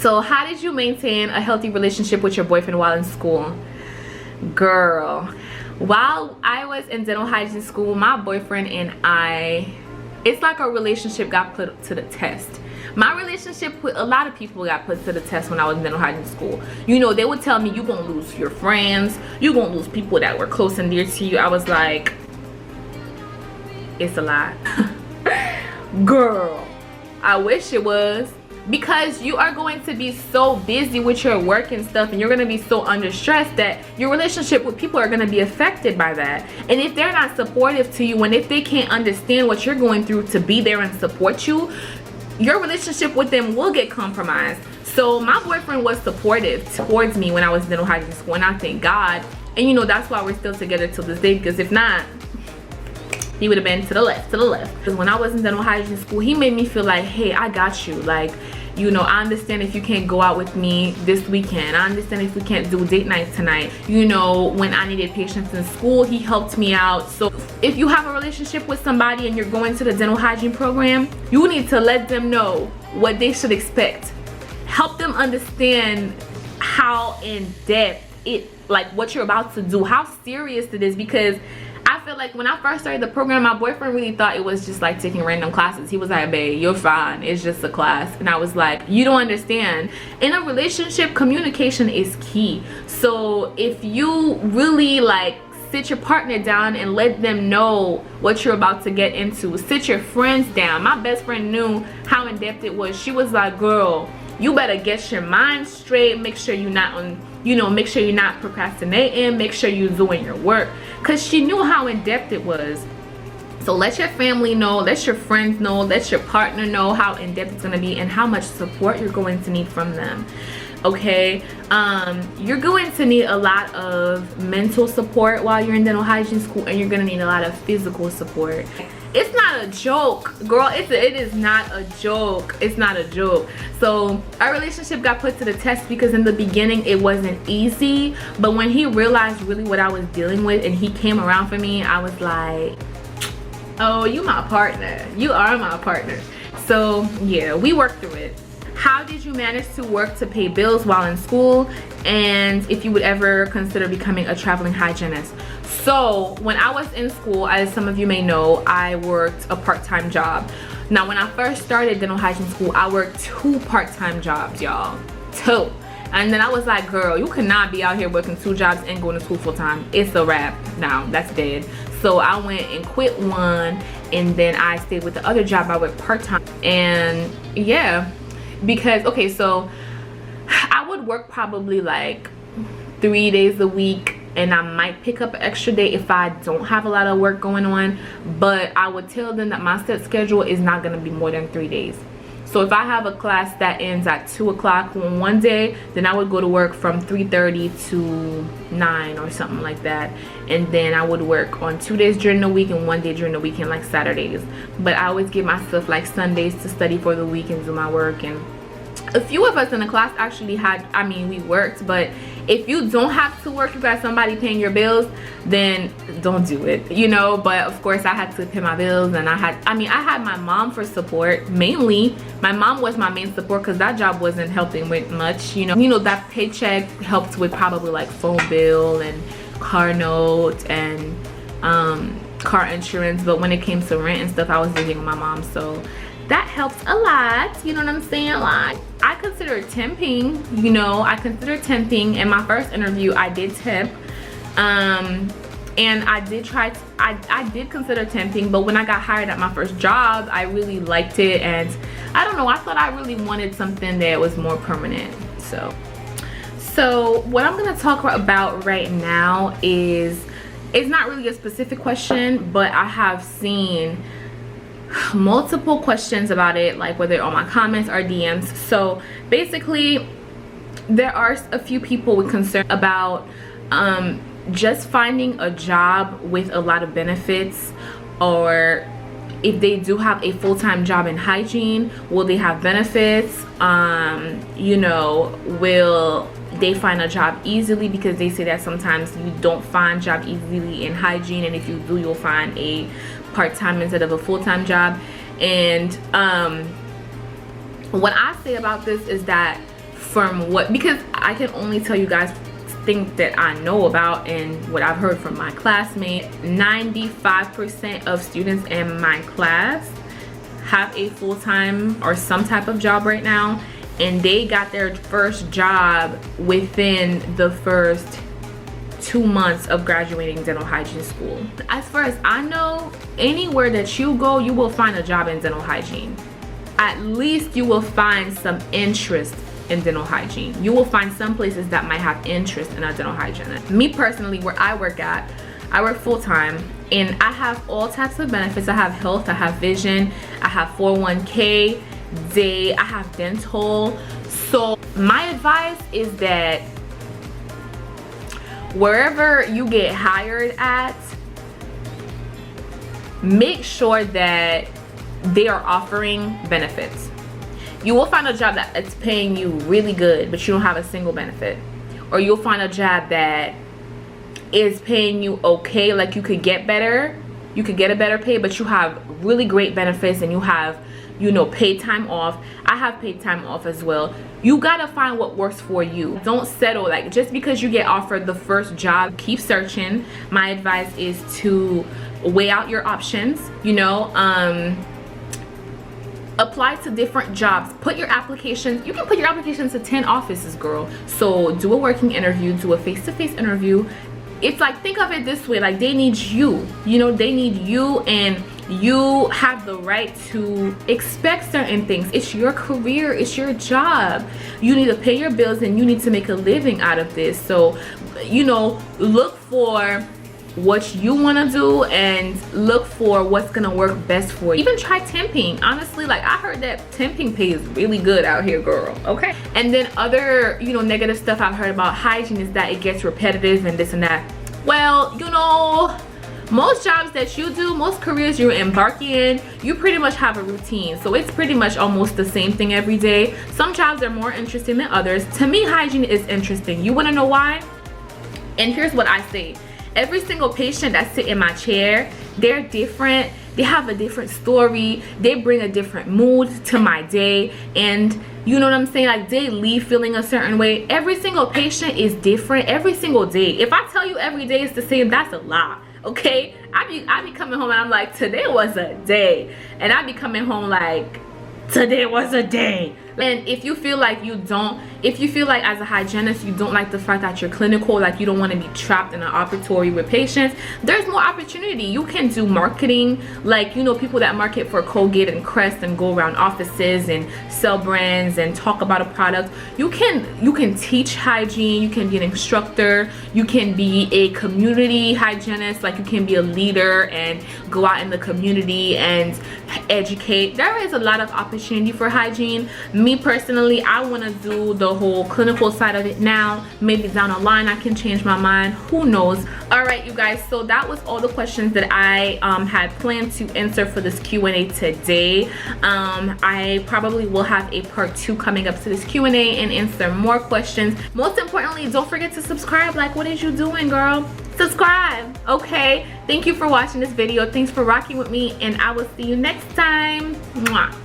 So how did you maintain a healthy relationship with your boyfriend while in school? Girl, while I was in dental hygiene school, my boyfriend and I, it's like our relationship got put to the test. My relationship with a lot of people got put to the test when I was in dental hygiene school. You know, they would tell me you're gonna lose your friends, you're gonna lose people that were close and dear to you. I was like, it's a lie. Girl, I wish it was. Because you are going to be so busy with your work and stuff, and you're going to be so under stress that your relationship with people are going to be affected by that. And if they're not supportive to you, and if they can't understand what you're going through to be there and support you, your relationship with them will get compromised. So my boyfriend was supportive towards me when I was in dental hygiene school, and I thank God. And you know, that's why we're still together till this day, because if not, he would have been to the left. Because when I was in dental hygiene school, he made me feel like, hey, I got you. Like, you know, I understand if you can't go out with me this weekend. I understand if we can't do date night tonight. You know, when I needed patients in school, he helped me out. So if you have a relationship with somebody and you're going to the dental hygiene program, you need to let them know what they should expect. Help them understand how in depth like what you're about to do, how serious it is, because I feel like when I first started the program, my boyfriend really thought it was just like taking random classes. He was like, babe, you're fine, it's just a class. And I was like, you don't understand. In a relationship, communication is key. So if you really like sit your partner down and let them know what you're about to get into, sit your friends down. My best friend knew how in depth it was. She was like, girl, you better get your mind straight, make sure you're not on, you know, make sure you're not procrastinating, make sure you're doing your work, because she knew how in depth it was. So let your family know, let your friends know, let your partner know how in depth it's going to be and how much support you're going to need from them. Okay, you're going to need a lot of mental support while you're in dental hygiene school, and you're going to need a lot of physical support. It's not a joke, girl. It is not a joke. It's not a joke. So our relationship got put to the test because in the beginning it wasn't easy, but when he realized really what I was dealing with and he came around for me, I was like, oh, you my partner, you are my partner. So yeah, we worked through it. How did you manage to work to pay bills while in school, and if you would ever consider becoming a traveling hygienist? So when I was in school, as some of you may know, I worked a part-time job. Now when I first started dental hygiene school, I worked 2 part-time jobs, y'all. 2. And then I was like, girl, you cannot be out here working 2 jobs and going to school full-time. It's a wrap now, that's dead. So I went and quit one, and then I stayed with the other job. I worked part-time. And yeah, because okay, so I would work probably like 3 days a week, and I might pick up an extra day if I don't have a lot of work going on, but I would tell them that my set schedule is not going to be more than 3 days. So if I have a class that ends at 2 o'clock on one day, then I would go to work from 3:30 to 9 or something like that, and then I would work on 2 days during the week and 1 day during the weekend, like Saturdays. But I always give myself like Sundays to study for the week and do my work. And a few of us in the class actually had, I mean, we worked, but if you don't have to work, you got somebody paying your bills, then don't do it, you know. But of course I had to pay my bills, and I had my mom for support. Mainly my mom was my main support, because that job wasn't helping with much, you know. That paycheck helped with probably like phone bill and car note and car insurance, but when it came to rent and stuff, I was living with my mom, so that helped a lot, you know what I'm saying? Like, I consider temping, you know, I consider temping. In my first interview, I did temp, and I did consider temping, but when I got hired at my first job, I really liked it, and I don't know, I thought I really wanted something that was more permanent. So what I'm gonna talk about right now is, it's not really a specific question, but I have seen multiple questions about it, like whether on my comments or DMs. So basically, there are a few people with concern about just finding a job with a lot of benefits, or if they do have a full-time job in hygiene, will they have benefits? You know, will they find a job easily? Because they say that sometimes you don't find job easily in hygiene, and if you do, you'll find a part-time instead of a full-time job. And what I say about this is that from what, because I can only tell you guys things that I know about and what I've heard from my classmates. 95% of students in my class have a full-time or some type of job right now, and they got their first job within the first 2 months of graduating dental hygiene school. As far as I know, anywhere that you go, you will find a job in dental hygiene. At least you will find some interest in dental hygiene. You will find some places that might have interest in a dental hygienist. Me personally, where I work at, I work full-time, and I have all types of benefits. I have health, I have vision, I have 401k, day, I have dental. So my advice is that wherever you get hired at, make sure that they are offering benefits. You will find a job that it's paying you really good, but you don't have a single benefit. Or you'll find a job that is paying you okay, like you could get better, you could get a better pay, but you have really great benefits and you have, you know, paid time off. I have paid time off as well. You gotta find what works for you. Don't settle. Like, just because you get offered the first job, keep searching. My advice is to weigh out your options, you know. Apply to different jobs. Put your applications, you can put your applications to 10 offices, girl. So do a working interview, do a face-to-face interview. It's like, think of it this way, like they need you, you know, they need you, and you have the right to expect certain things. It's your career, it's your job. You need to pay your bills and you need to make a living out of this. So, you know, look for what you want to do and look for what's gonna work best for you. Even try temping. Honestly, like, I heard that temping pay is really good out here, girl. Okay. And then other, you know, negative stuff I've heard about hygiene is that it gets repetitive and this and that. Well, you know, most jobs that you do, most careers you're embarking in, you pretty much have a routine. So it's pretty much almost the same thing every day. Some jobs are more interesting than others. To me, hygiene is interesting. You want to know why? And here's what I say. Every single patient that sit in my chair, they're different. They have a different story. They bring a different mood to my day. And you know what I'm saying? Like, they leave feeling a certain way. Every single patient is different every single day. If I tell you every day is the same, that's a lie. Okay? I be coming home and I'm like, today was a day. And I be coming home like, today was a day. And if you feel like if you feel like as a hygienist you don't like the fact that you're clinical, like you don't want to be trapped in an operatory with patients, there's more opportunity. You can do marketing, like, you know, people that market for Colgate and Crest and go around offices and sell brands and talk about a product. You can teach hygiene, you can be an instructor, you can be a community hygienist, like you can be a leader and go out in the community and educate. There is a lot of opportunity for hygiene. Me personally, I want to do the whole clinical side of it now. Maybe down the line I can change my mind, who knows. All right, you guys, so that was all the questions that I had planned to answer for this Q&A today. I probably will have a part 2 coming up to this Q&A and answer more questions. Most importantly, don't forget to subscribe. Like, what is you doing, girl? Subscribe. Okay, thank you for watching this video. Thanks for rocking with me, and I will see you next time. Mwah.